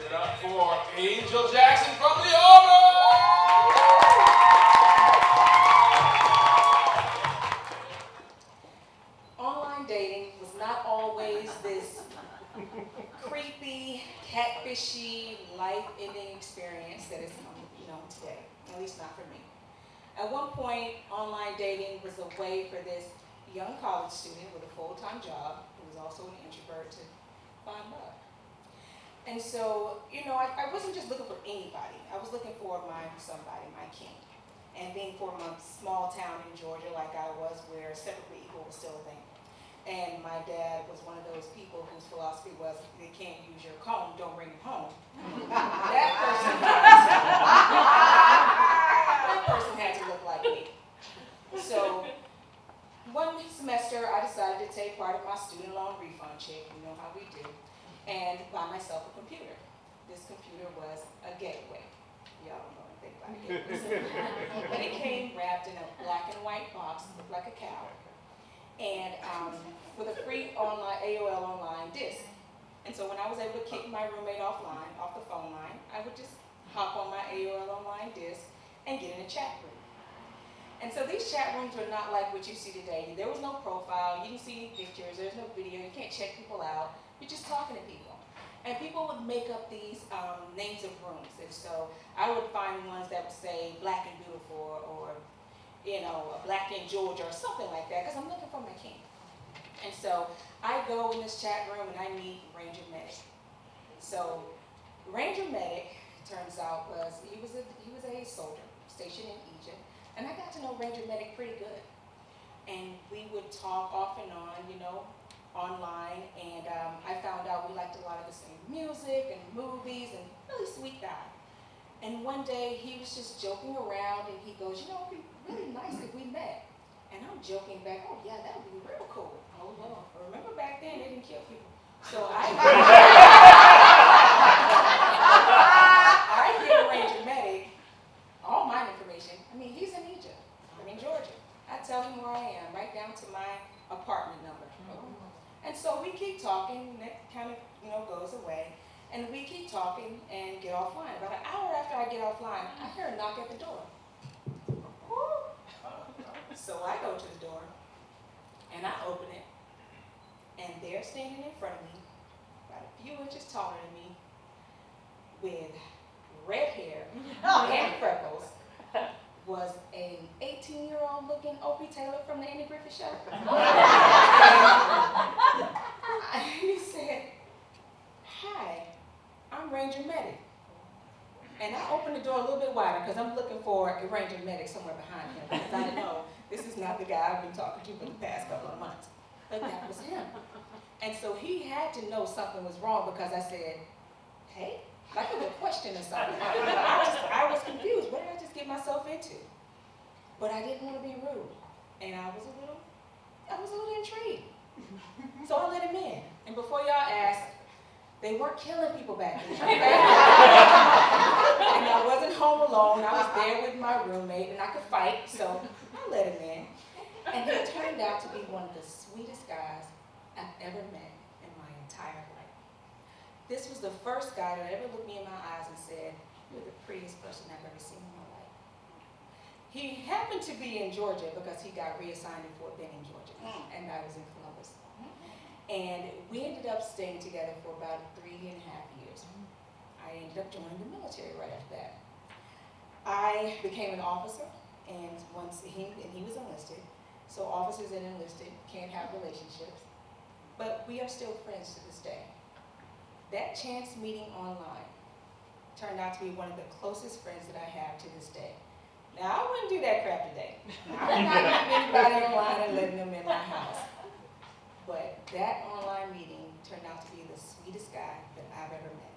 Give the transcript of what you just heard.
it up for Angel Jackson from the owner. Online dating was not always this creepy, catfishy, life-ending experience that is known today, at least not for me. At one point, online dating was a way for this young college student with a full-time job, who was also an introvert, to find love. And so, I wasn't just looking for anybody. I was looking for somebody, my king. And being from a small town in Georgia like I was, where separately equal was still a thing. And my dad was one of those people whose philosophy was, if they can't use your comb, don't bring it home. That person had to look like me. So one semester, I decided to take part of my student loan refund check, you know how we do, and buy myself a computer. This computer was a gateway. Y'all don't know anything about a gateway. But it came wrapped in a black and white box, looked like a cow, and with a free AOL online disk. And so when I was able to kick my roommate off the phone line, I would just hop on my AOL online disk and get in a chat room. And so these chat rooms were not like what you see today. There was no profile, you didn't see any pictures, there's no video, you can't check people out, you're just talking to people. And people would make up these names of rooms. And so I would find ones that would say Black and Beautiful, or Black in Georgia, or something like that, because I'm looking for my king. And so I go in this chat room and I meet Ranger Medic. So Ranger Medic, turns out, he was a soldier stationed in Egypt, and I got to know Ranger Medic pretty good. And we would talk off and on, online, and I found out we liked a lot of the same music and movies, and really sweet guy. And one day he was just joking around, and he goes, it'd be really nice if we met. And I'm joking back, oh yeah, that would be real cool. Oh no, remember back then they didn't kill people. So I give Ranger Medic all my information. He's in Egypt, I'm in Georgia. I tell him where I am, right down to my apartment number. And so we keep talking, and that kind of goes away. And we keep talking and get offline. About an hour after I get offline, I hear a knock at the door. So I go to the door, and I open it, and there standing in front of me, about a few inches taller than me, with red hair and freckles, was an 18-year-old looking Opie Taylor from the Andy Griffith Show. And he said, "Hi, I'm Ranger Medic." And I opened the door a little bit wider because I'm looking for a Ranger Medic somewhere behind him, because I know this is not the guy I've been talking to for the past couple of months. But that was him. And so he had to know something was wrong, because I said, "Hey," like it was a question or something. I was confused. What did I just get myself into? But I didn't want to be rude. And I was a little intrigued. So I let him in. And before y'all ask, they weren't killing people back then. And I wasn't home alone. I was there with my roommate, and I could fight, so I let him in. And he turned out to be one of the sweetest guys I've ever met in my entire life. This was the first guy that ever looked me in my eyes and said, "You're the prettiest person I've ever seen in my life." He happened to be in Georgia because he got reassigned to Fort Benning, Georgia, and I was in Columbus. And we ended up staying together for about 3.5 years. I ended up joining the military right after that. I became an officer, and he was enlisted. So officers and enlisted can't have relationships, but we are still friends to this day. That chance meeting online turned out to be one of the closest friends that I have to this day. Now, I wouldn't do that crap today. I would not meet anybody online and letting them in my house. But that online meeting turned out to be the sweetest guy that I've ever met.